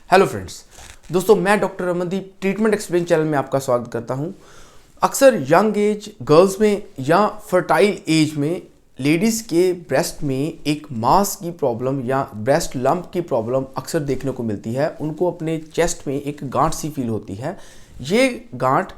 Hello friends, दोस्तों मैं doctor Amandeep treatment explain channel में आपका स्वागत करता हूं। अक्सर यंग एज गर्ल्स में या फर्टाइल एज में लेडीज़ के ब्रेस्ट में एक मास की प्रॉब्लम या ब्रेस्ट लंप की प्रॉब्लम अक्सर देखने को मिलती है। उनको अपने चेस्ट में एक गांठ सी फील होती है। ये गांठ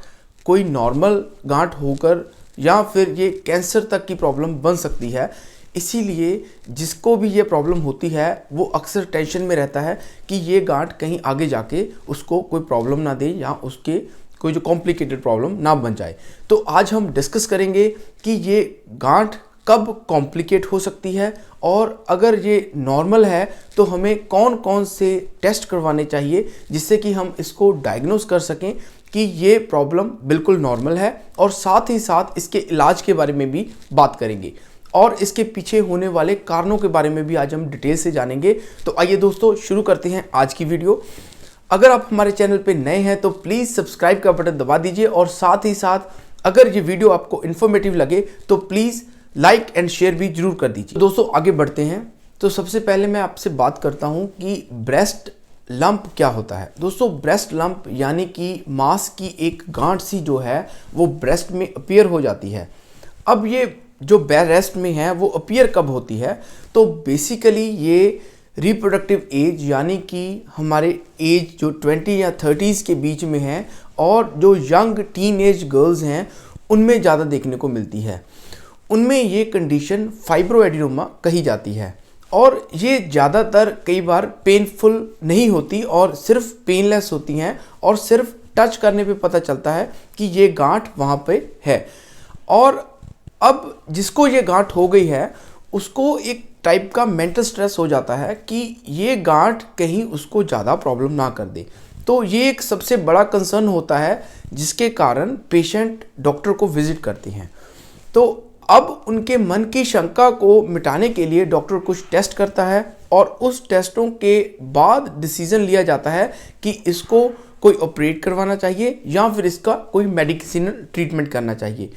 कोई नॉर्मल गांठ होकर या फिर ये कैंसर तक की प्रॉब्लम बन सकती है। इसीलिए जिसको भी ये प्रॉब्लम होती है वो अक्सर टेंशन में रहता है कि ये गांठ कहीं आगे जाके उसको कोई प्रॉब्लम ना दे या उसके कोई जो कॉम्प्लिकेटेड प्रॉब्लम ना बन जाए। तो आज हम डिस्कस करेंगे कि ये गांठ कब कॉम्प्लिकेट हो सकती है और अगर ये नॉर्मल है तो हमें कौन कौन से टेस्ट करवाने चाहिए जिससे कि हम इसको डायग्नोस कर सकें कि ये प्रॉब्लम बिल्कुल नॉर्मल है, और साथ ही साथ इसके इलाज के बारे में भी बात करेंगे और इसके पीछे होने वाले कारणों के बारे में भी आज हम डिटेल से जानेंगे। तो आइए दोस्तों शुरू करते हैं आज की वीडियो। अगर आप हमारे चैनल पे नए हैं तो प्लीज़ सब्सक्राइब का बटन दबा दीजिए, और साथ ही साथ अगर ये वीडियो आपको इन्फॉर्मेटिव लगे तो प्लीज़ लाइक एंड शेयर भी जरूर कर दीजिए। दोस्तों आगे बढ़ते हैं। तो सबसे पहले मैं आपसे बात करता हूँ कि ब्रेस्ट लंप क्या होता है। दोस्तों ब्रेस्ट लंप यानी कि मांस की एक गांठ सी जो है वो ब्रेस्ट में अपीयर हो जाती है। अब ये जो ब्रेस्ट में है वो अपीयर कब होती है, तो बेसिकली ये रिप्रोडक्टिव एज यानी कि हमारे एज जो 20 या 30s के बीच में है और जो यंग टीन एज गर्ल्स हैं उनमें ज़्यादा देखने को मिलती है। उनमें ये कंडीशन फाइब्रोएडिनोमा कही जाती है और ये ज़्यादातर कई बार पेनफुल नहीं होती और सिर्फ पेनलेस होती हैं और सिर्फ टच करने पे पता चलता है कि ये गांठ वहाँ पे है। और अब जिसको ये गांठ हो गई है उसको एक टाइप का मेंटल स्ट्रेस हो जाता है कि ये गांठ कहीं उसको ज़्यादा प्रॉब्लम ना कर दे। तो ये एक सबसे बड़ा कंसर्न होता है जिसके कारण पेशेंट डॉक्टर को विजिट करते हैं। तो अब उनके मन की शंका को मिटाने के लिए डॉक्टर कुछ टेस्ट करता है और उस टेस्टों के बाद डिसीजन लिया जाता है कि इसको कोई ऑपरेट करवाना चाहिए या फिर इसका कोई मेडिसिनल ट्रीटमेंट करना चाहिए।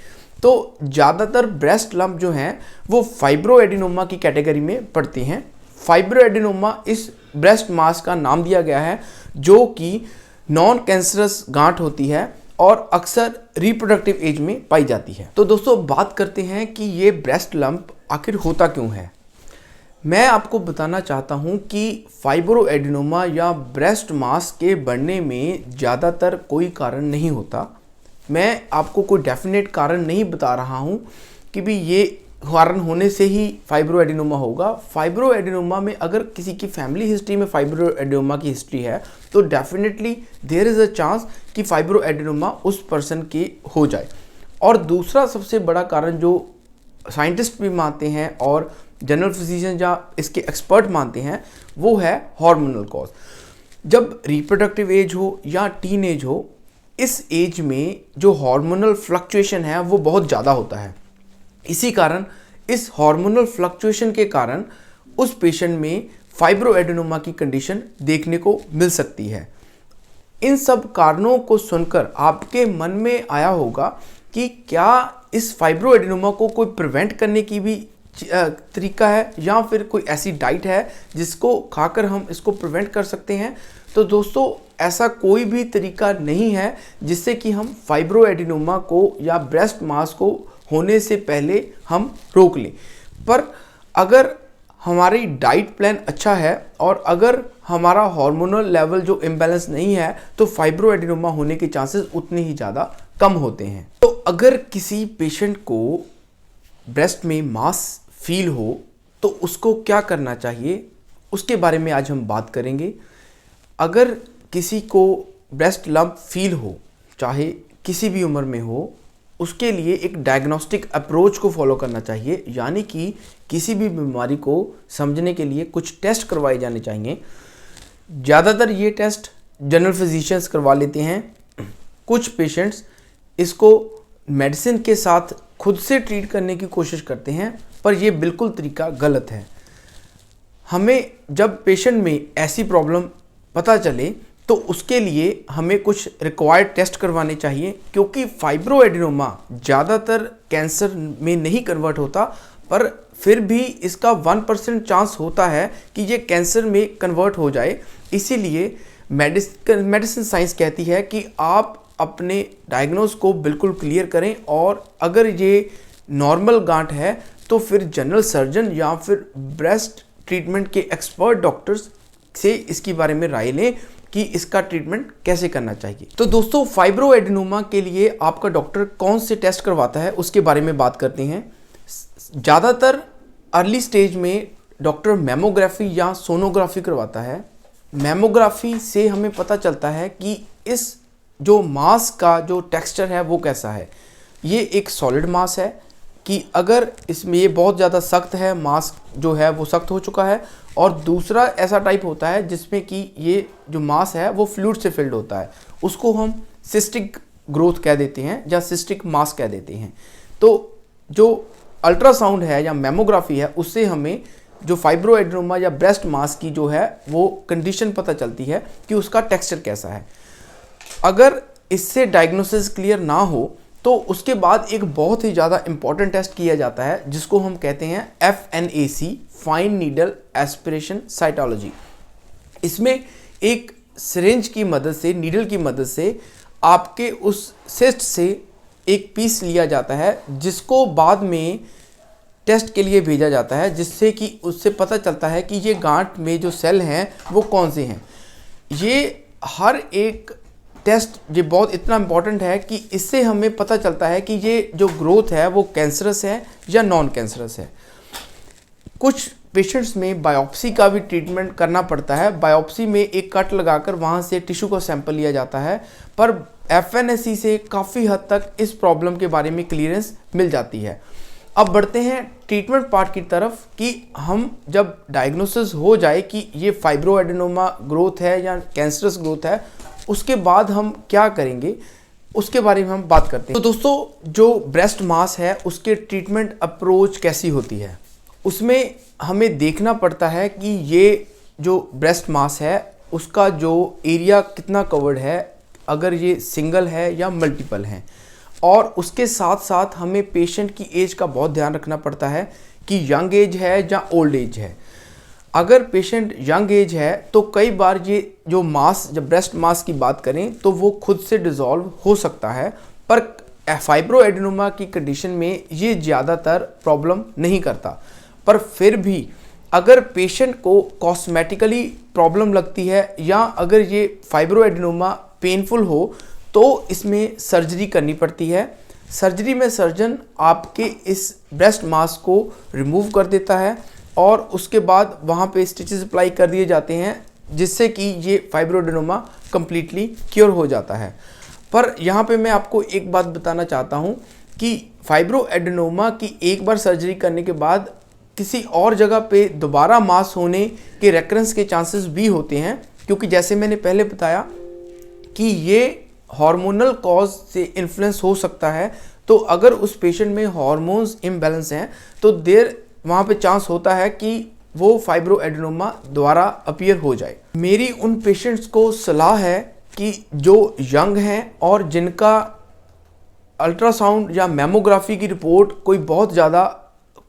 तो ज़्यादातर ब्रेस्ट लंप जो हैं वो फाइब्रोएडिनोमा की कैटेगरी में पड़ती हैं। फाइब्रोएडिनोमा इस ब्रेस्ट मास का नाम दिया गया है जो कि नॉन कैंसरस गांठ होती है और अक्सर रिप्रोडक्टिव एज में पाई जाती है। तो दोस्तों बात करते हैं कि ये ब्रेस्ट लंप आखिर होता क्यों है। मैं आपको बताना चाहता हूँ कि फाइब्रोएडिनोमा या ब्रेस्ट मास के बढ़ने में ज़्यादातर कोई कारण नहीं होता। मैं आपको कोई डेफिनेट कारण नहीं बता रहा हूँ कि भी ये कारण होने से ही फाइब्रोएडिनोमा होगा। फाइब्रोएडिनोमा में अगर किसी की फैमिली हिस्ट्री में फाइब्रोएडिनोमा की हिस्ट्री है तो definitely there is a chance कि फाइब्रोएडिनोमा उस पर्सन की हो जाए। और दूसरा सबसे बड़ा कारण जो साइंटिस्ट भी मानते हैं और जनरल फिजिशियन या इसके एक्सपर्ट मानते हैं वो है हार्मोनल कॉज। जब रिप्रोडक्टिव एज हो या टीन एज हो, इस एज में जो हार्मोनल फ्लक्चुएशन है वो बहुत ज़्यादा होता है। इसी कारण इस हार्मोनल फ्लक्चुएशन के कारण उस पेशेंट में फाइब्रोएडिनोमा की कंडीशन देखने को मिल सकती है। इन सब कारणों को सुनकर आपके मन में आया होगा कि क्या इस फाइब्रोएडिनोमा को कोई प्रिवेंट करने की भी तरीका है या फिर कोई ऐसी डाइट है जिसको खाकर हम इसको प्रिवेंट कर सकते हैं। तो दोस्तों ऐसा कोई भी तरीका नहीं है जिससे कि हम फाइब्रोएडिनोमा को या ब्रेस्ट मास को होने से पहले हम रोक लें। पर अगर हमारी डाइट प्लान अच्छा है और अगर हमारा हार्मोनल लेवल जो इम्बैलेंस नहीं है तो फाइब्रोएडिनोमा होने के चांसेस उतने ही ज़्यादा कम होते हैं। तो अगर किसी पेशेंट को ब्रेस्ट में मास फील हो तो उसको क्या करना चाहिए उसके बारे में आज हम बात करेंगे। अगर किसी को ब्रेस्ट लंप फील हो, चाहे किसी भी उम्र में हो, उसके लिए एक डायग्नोस्टिक अप्रोच को फॉलो करना चाहिए। यानी कि किसी भी बीमारी को समझने के लिए कुछ टेस्ट करवाए जाने चाहिए। ज़्यादातर ये टेस्ट जनरल फिजिशियंस करवा लेते हैं। कुछ पेशेंट्स इसको मेडिसिन के साथ खुद से ट्रीट करने की कोशिश करते हैं, पर यह बिल्कुल तरीका गलत है। हमें जब पेशेंट में ऐसी प्रॉब्लम पता चले तो उसके लिए हमें कुछ रिक्वायर्ड टेस्ट करवाने चाहिए, क्योंकि फाइब्रोएडिनोमा ज़्यादातर कैंसर में नहीं कन्वर्ट होता, पर फिर भी इसका 1% चांस होता है कि ये कैंसर में कन्वर्ट हो जाए। इसीलिए मेडिसिन साइंस कहती है कि आप अपने डायग्नोज को बिल्कुल क्लियर करें, और अगर ये नॉर्मल गांठ है तो फिर जनरल सर्जन या फिर ब्रेस्ट ट्रीटमेंट के एक्सपर्ट डॉक्टर्स से इसके बारे में राय लें कि इसका ट्रीटमेंट कैसे करना चाहिए। तो दोस्तों, फाइब्रो एडेनोमा के लिए आपका डॉक्टर कौन से टेस्ट करवाता है उसके बारे में बात करते हैं। ज़्यादातर अर्ली स्टेज में डॉक्टर मैमोग्राफी या सोनोग्राफी करवाता है। मैमोग्राफी से हमें पता चलता है कि इस जो मांस का जो टेक्सचर है वो कैसा है। ये एक सॉलिड मांस है कि अगर इसमें ये बहुत ज़्यादा सख्त है, मांस जो है वो सख्त हो चुका है, और दूसरा ऐसा टाइप होता है जिसमें कि ये जो मांस है वो फ्लूइड से फिल्ड होता है, उसको हम सिस्टिक ग्रोथ कह देते हैं या सिस्टिक मास कह देते हैं। तो जो अल्ट्रासाउंड है या मैमोग्राफी है उससे हमें जो फाइब्रो एडेनोमा या ब्रेस्ट मास की जो है वो कंडीशन पता चलती है कि उसका टेक्सचर कैसा है। अगर इससे डायग्नोसिस क्लियर ना हो तो उसके बाद एक बहुत ही ज़्यादा इंपॉर्टेंट टेस्ट किया जाता है जिसको हम कहते हैं FNAC, fine needle aspiration cytology. इसमें एक सिरिंज की मदद से, नीडल की मदद से आपके उस सिस्ट से एक पीस लिया जाता है जिसको बाद में टेस्ट के लिए भेजा जाता है, जिससे कि उससे पता चलता है कि ये गांठ में जो सेल हैं वो कौन से हैं। ये हर एक टेस्ट ये बहुत इतना इम्पॉर्टेंट है कि इससे हमें पता चलता है कि ये जो ग्रोथ है वो कैंसरस है या नॉन कैंसरस है। कुछ पेशेंट्स में बायोप्सी का भी ट्रीटमेंट करना पड़ता है। बायोप्सी में एक कट लगाकर वहाँ से टिश्यू का सैंपल लिया जाता है, पर FNAC से काफ़ी हद तक इस प्रॉब्लम के बारे में क्लियरेंस मिल जाती है। अब बढ़ते हैं ट्रीटमेंट पार्ट की तरफ कि हम जब डायग्नोसिस हो जाए कि ये फाइब्रो एडेनोमा ग्रोथ है या कैंसरस ग्रोथ है, उसके बाद हम क्या करेंगे उसके बारे में हम बात करते हैं। तो दोस्तों, जो ब्रेस्ट मास है उसके ट्रीटमेंट अप्रोच कैसी होती है, उसमें हमें देखना पड़ता है कि ये जो ब्रेस्ट मास है उसका जो एरिया कितना कवर्ड है, अगर ये सिंगल है या मल्टीपल है, और उसके साथ साथ हमें पेशेंट की एज का बहुत ध्यान रखना पड़ता है कि यंग एज है या ओल्ड एज है। अगर पेशेंट यंग एज है तो कई बार ये जो मास, जब ब्रेस्ट मास की बात करें तो वो खुद से डिज़ोल्व हो सकता है, पर फाइब्रो एडेनोमा की कंडीशन में ये ज़्यादातर प्रॉब्लम नहीं करता। पर फिर भी अगर पेशेंट को कॉस्मेटिकली प्रॉब्लम लगती है या अगर ये फाइब्रो एडेनोमा पेनफुल हो तो इसमें सर्जरी करनी पड़ती है। सर्जरी में सर्जन आपके इस ब्रेस्ट मास को रिमूव कर देता है और उसके बाद वहाँ पे स्टिचेस अप्लाई कर दिए जाते हैं, जिससे कि ये फाइब्रो एडेनोमा कम्प्लीटली क्योर हो जाता है। पर यहाँ पे मैं आपको एक बात बताना चाहता हूँ कि फाइब्रो एडेनोमा की एक बार सर्जरी करने के बाद किसी और जगह पे दोबारा मास होने के रेकरेंस के चांसेस भी होते हैं, क्योंकि जैसे मैंने पहले बताया कि ये हार्मोनल कॉज से इन्फ्लुएंस हो सकता है। तो अगर उस पेशेंट में हार्मोन्स इम्बैलेंस हैं तो वहाँ पे चांस होता है कि वो फाइब्रो एडेनोमा दोबारा अपीयर हो जाए। मेरी उन पेशेंट्स को सलाह है कि जो यंग हैं और जिनका अल्ट्रासाउंड या मैमोग्राफी की रिपोर्ट कोई बहुत ज़्यादा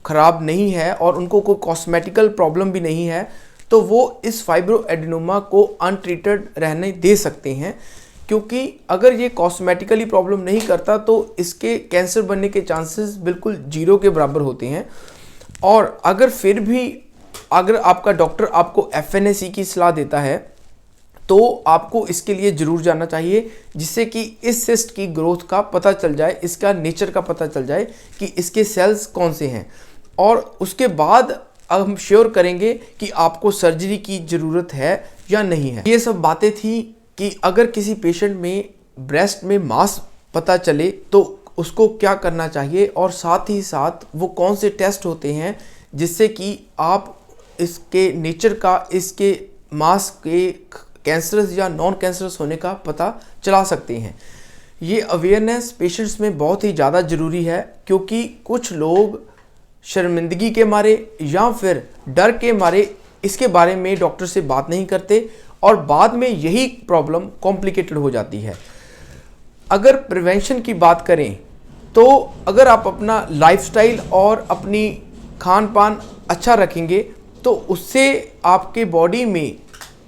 ख़राब नहीं है और उनको कोई कॉस्मेटिकल प्रॉब्लम भी नहीं है, तो वो इस फाइब्रो एडेनोमा को अनट्रीटेड रहने दे सकते हैं, क्योंकि अगर ये कॉस्मेटिकली प्रॉब्लम नहीं करता तो इसके कैंसर बनने के चांसेस बिल्कुल 0 के बराबर होते हैं। और अगर फिर भी अगर आपका डॉक्टर आपको FNAC की सलाह देता है तो आपको इसके लिए ज़रूर जाना चाहिए, जिससे कि इस सिस्ट की ग्रोथ का पता चल जाए, इसका नेचर का पता चल जाए कि इसके सेल्स कौन से हैं, और उसके बाद हम श्योर करेंगे कि आपको सर्जरी की ज़रूरत है या नहीं है। ये सब बातें थी कि अगर किसी पेशेंट में ब्रेस्ट में मास पता चले तो उसको क्या करना चाहिए, और साथ ही साथ वो कौन से टेस्ट होते हैं जिससे कि आप इसके नेचर का, इसके मास के कैंसरस या नॉन कैंसरस होने का पता चला सकते हैं। ये अवेयरनेस पेशेंट्स में बहुत ही ज़्यादा ज़रूरी है, क्योंकि कुछ लोग शर्मिंदगी के मारे या फिर डर के मारे इसके बारे में डॉक्टर से बात नहीं करते और बाद में यही प्रॉब्लम कॉम्प्लिकेटेड हो जाती है। अगर प्रिवेंशन की बात करें तो अगर आप अपना लाइफस्टाइल और अपनी खान पान अच्छा रखेंगे तो उससे आपके बॉडी में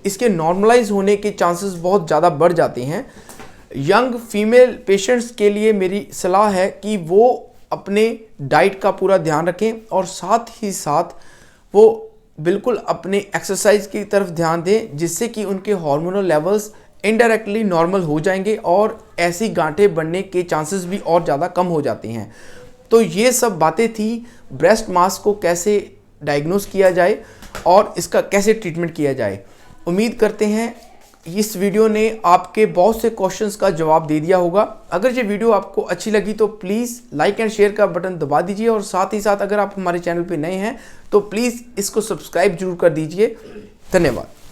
इसके नॉर्मलाइज होने के चांसेस बहुत ज़्यादा बढ़ जाते हैं। यंग फीमेल पेशेंट्स के लिए मेरी सलाह है कि वो अपने डाइट का पूरा ध्यान रखें और साथ ही साथ वो बिल्कुल अपने एक्सरसाइज की तरफ ध्यान दें, जिससे कि उनके हार्मोनल लेवल्स इनडायरेक्टली नॉर्मल हो जाएंगे और ऐसी गांठें बनने के चांसेस भी और ज़्यादा कम हो जाते हैं। तो ये सब बातें थी ब्रेस्ट मास को कैसे डायग्नोस किया जाए और इसका कैसे ट्रीटमेंट किया जाए। उम्मीद करते हैं इस वीडियो ने आपके बहुत से क्वेश्चंस का जवाब दे दिया होगा। अगर ये वीडियो आपको अच्छी लगी तो प्लीज़ लाइक एंड शेयर का बटन दबा दीजिए और साथ ही साथ अगर आप हमारे चैनल पे नए हैं तो प्लीज़ इसको सब्सक्राइब जरूर कर दीजिए। धन्यवाद।